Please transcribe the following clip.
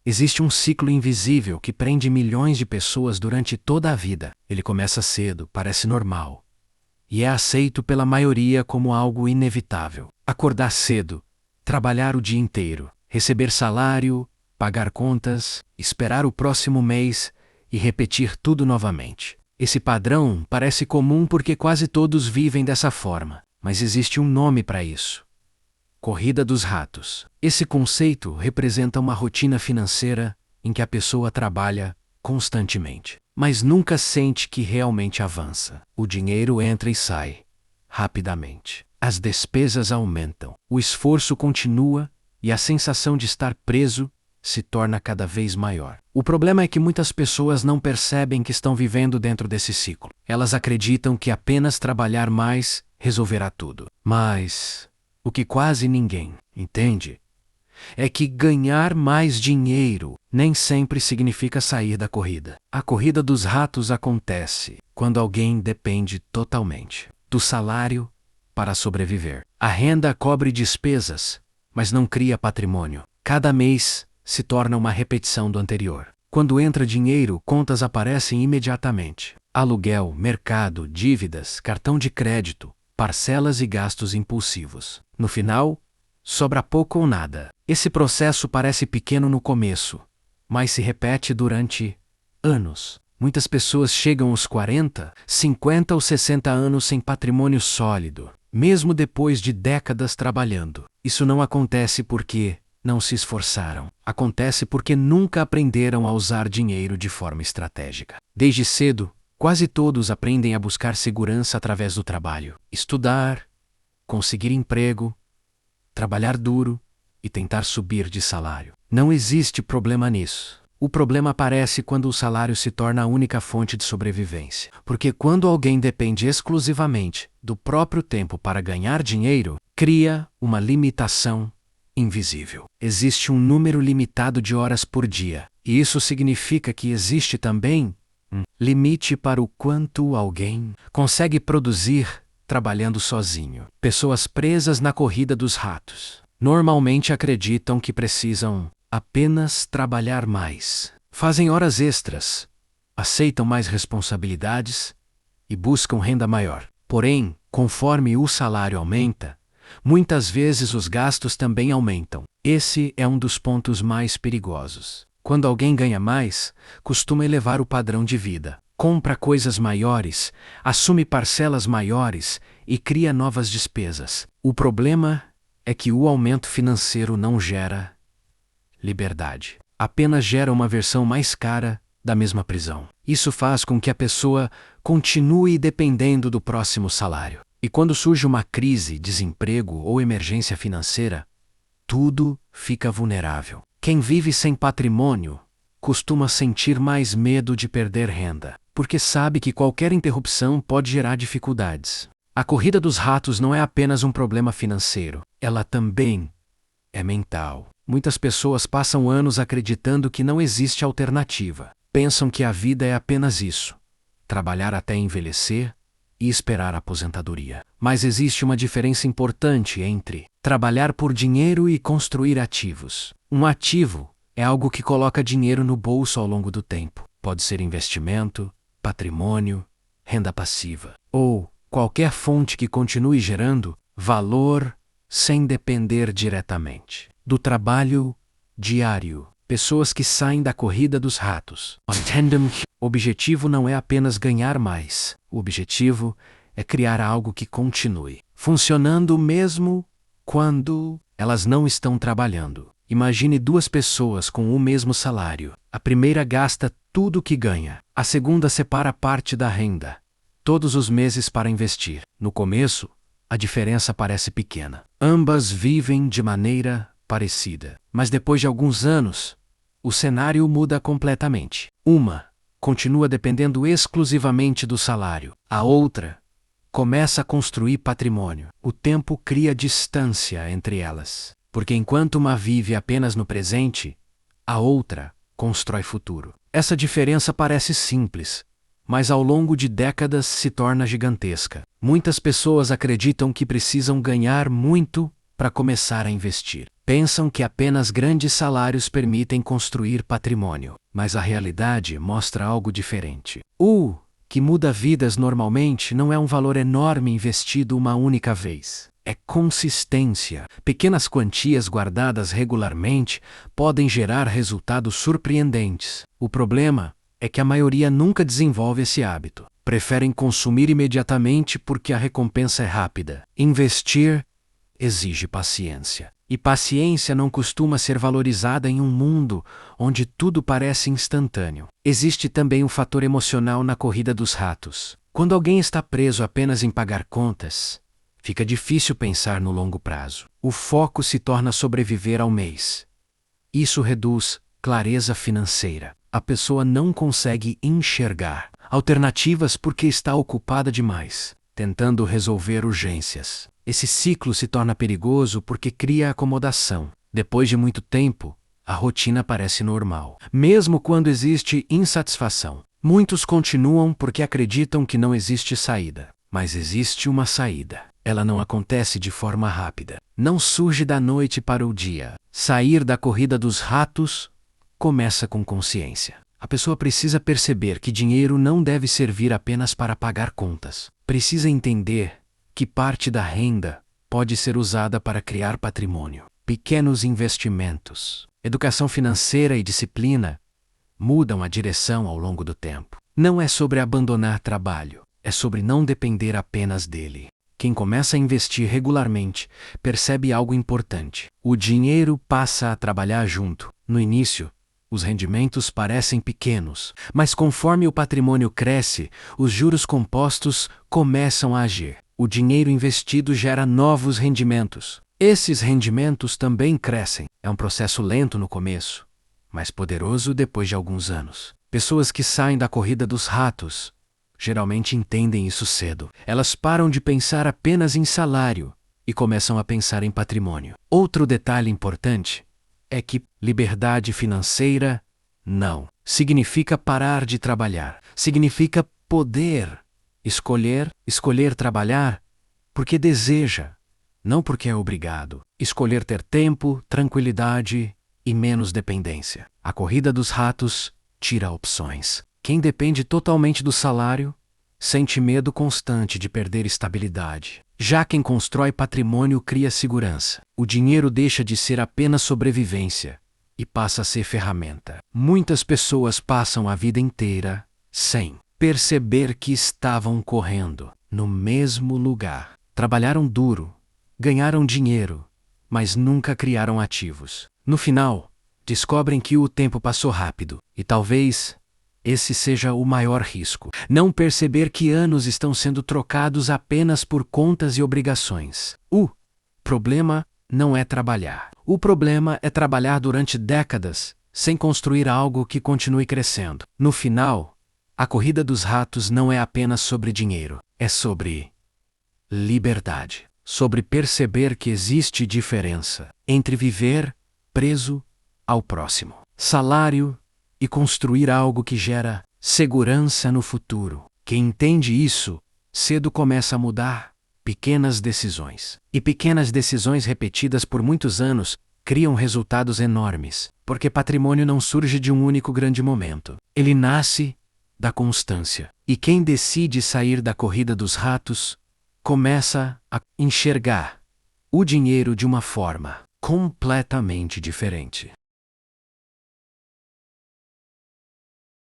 Existe um ciclo invisível que prende milhões de pessoas durante toda a vida. Ele começa cedo, parece normal, e é aceito pela maioria como algo inevitável. Acordar cedo, trabalhar o dia inteiro, receber salário, pagar contas, esperar o próximo mês e repetir tudo novamente. Esse padrão parece comum porque quase todos vivem dessa forma, mas existe um nome para isso: corrida dos ratos. Esse conceito representa uma rotina financeira em que a pessoa trabalha constantemente, mas nunca sente que realmente avança. O dinheiro entra e sai rapidamente. As despesas aumentam, o esforço continua e a sensação de estar preso se torna cada vez maior. O problema é que muitas pessoas não percebem que estão vivendo dentro desse ciclo. Elas acreditam que apenas trabalhar mais resolverá tudo. Mas o que quase ninguém entende é que ganhar mais dinheiro nem sempre significa sair da corrida. A corrida dos ratos acontece quando alguém depende totalmente do salário para sobreviver. A renda cobre despesas, mas não cria patrimônio. Cada mês se torna uma repetição do anterior. Quando entra dinheiro, contas aparecem imediatamente: aluguel, mercado, dívidas, cartão de crédito, parcelas e gastos impulsivos. No final, sobra pouco ou nada. Esse processo parece pequeno no começo, mas se repete durante anos. Muitas pessoas chegam aos 40, 50 ou 60 anos sem patrimônio sólido, mesmo depois de décadas trabalhando. Isso não acontece porque não se esforçaram. Acontece porque nunca aprenderam a usar dinheiro de forma estratégica. Desde cedo, quase todos aprendem a buscar segurança através do trabalho. Estudar, conseguir emprego, trabalhar duro e tentar subir de salário. Não existe problema nisso. O problema aparece quando o salário se torna a única fonte de sobrevivência. Porque quando alguém depende exclusivamente do próprio tempo para ganhar dinheiro, cria uma limitação invisível. Existe um número limitado de horas por dia, e isso significa que existe também um limite para o quanto alguém consegue produzir trabalhando sozinho. Pessoas presas na corrida dos ratos normalmente acreditam que precisam apenas trabalhar mais. Fazem horas extras, aceitam mais responsabilidades e buscam renda maior. Porém, conforme o salário aumenta, muitas vezes os gastos também aumentam. Esse é um dos pontos mais perigosos. Quando alguém ganha mais, costuma elevar o padrão de vida, compra coisas maiores, assume parcelas maiores e cria novas despesas. O problema é que o aumento financeiro não gera liberdade. Apenas gera uma versão mais cara da mesma prisão. Isso faz com que a pessoa continue dependendo do próximo salário. E quando surge uma crise, desemprego ou emergência financeira, tudo fica vulnerável. Quem vive sem patrimônio costuma sentir mais medo de perder renda, porque sabe que qualquer interrupção pode gerar dificuldades. A corrida dos ratos não é apenas um problema financeiro, ela também é mental. Muitas pessoas passam anos acreditando que não existe alternativa. Pensam que a vida é apenas isso: trabalhar até envelhecer e esperar a aposentadoria. Mas existe uma diferença importante entre trabalhar por dinheiro e construir ativos. Um ativo é algo que coloca dinheiro no bolso ao longo do tempo. Pode ser investimento, patrimônio, renda passiva, ou qualquer fonte que continue gerando valor sem depender diretamente do trabalho diário. Pessoas que saem da corrida dos ratos. O objetivo não é apenas ganhar mais. O objetivo é criar algo que continue funcionando mesmo quando elas não estão trabalhando. Imagine duas pessoas com o mesmo salário. A primeira gasta tudo o que ganha. A segunda separa parte da renda todos os meses para investir. No começo, a diferença parece pequena. Ambas vivem de maneira parecida. Mas depois de alguns anos, o cenário muda completamente. Uma continua dependendo exclusivamente do salário. A outra começa a construir patrimônio. O tempo cria distância entre elas, porque enquanto uma vive apenas no presente, a outra constrói futuro. Essa diferença parece simples, mas ao longo de décadas se torna gigantesca. Muitas pessoas acreditam que precisam ganhar muito para começar a investir. Pensam que apenas grandes salários permitem construir patrimônio, mas a realidade mostra algo diferente. O que muda vidas normalmente não é um valor enorme investido uma única vez. É consistência. Pequenas quantias guardadas regularmente podem gerar resultados surpreendentes. O problema é que a maioria nunca desenvolve esse hábito. Preferem consumir imediatamente porque a recompensa é rápida. Investir exige paciência. E paciência não costuma ser valorizada em um mundo onde tudo parece instantâneo. Existe também um fator emocional na corrida dos ratos. Quando alguém está preso apenas em pagar contas, fica difícil pensar no longo prazo. O foco se torna sobreviver ao mês. Isso reduz clareza financeira. A pessoa não consegue enxergar alternativas porque está ocupada demais, tentando resolver urgências. Esse ciclo se torna perigoso porque cria acomodação. Depois de muito tempo, a rotina parece normal. Mesmo quando existe insatisfação, muitos continuam porque acreditam que não existe saída. Mas existe uma saída. Ela não acontece de forma rápida. Não surge da noite para o dia. Sair da corrida dos ratos começa com consciência. A pessoa precisa perceber que dinheiro não deve servir apenas para pagar contas. Precisa entender que parte da renda pode ser usada para criar patrimônio. Pequenos investimentos, educação financeira e disciplina mudam a direção ao longo do tempo. Não é sobre abandonar trabalho, é sobre não depender apenas dele. Quem começa a investir regularmente percebe algo importante. O dinheiro passa a trabalhar junto. No início, os rendimentos parecem pequenos, mas conforme o patrimônio cresce, os juros compostos começam a agir. O dinheiro investido gera novos rendimentos. Esses rendimentos também crescem. É um processo lento no começo, mas poderoso depois de alguns anos. Pessoas que saem da corrida dos ratos geralmente entendem isso cedo. Elas param de pensar apenas em salário e começam a pensar em patrimônio. Outro detalhe importante é que liberdade financeira não significa parar de trabalhar. Significa poder escolher trabalhar porque deseja, não porque é obrigado. Escolher ter tempo, tranquilidade e menos dependência. A corrida dos ratos tira opções. Quem depende totalmente do salário sente medo constante de perder estabilidade. Já quem constrói patrimônio cria segurança. O dinheiro deixa de ser apenas sobrevivência e passa a ser ferramenta. Muitas pessoas passam a vida inteira sem perceber que estavam correndo no mesmo lugar. Trabalharam duro, ganharam dinheiro, mas nunca criaram ativos. No final, descobrem que o tempo passou rápido e talvez esse seja o maior risco. Não perceber que anos estão sendo trocados apenas por contas e obrigações. O problema não é trabalhar. O problema é trabalhar durante décadas sem construir algo que continue crescendo. No final, a corrida dos ratos não é apenas sobre dinheiro. É sobre liberdade. Sobre perceber que existe diferença entre viver preso ao próximo salário e construir algo que gera segurança no futuro. Quem entende isso, cedo começa a mudar pequenas decisões. E pequenas decisões repetidas por muitos anos criam resultados enormes, porque patrimônio não surge de um único grande momento. Ele nasce da constância. E quem decide sair da corrida dos ratos começa a enxergar o dinheiro de uma forma completamente diferente.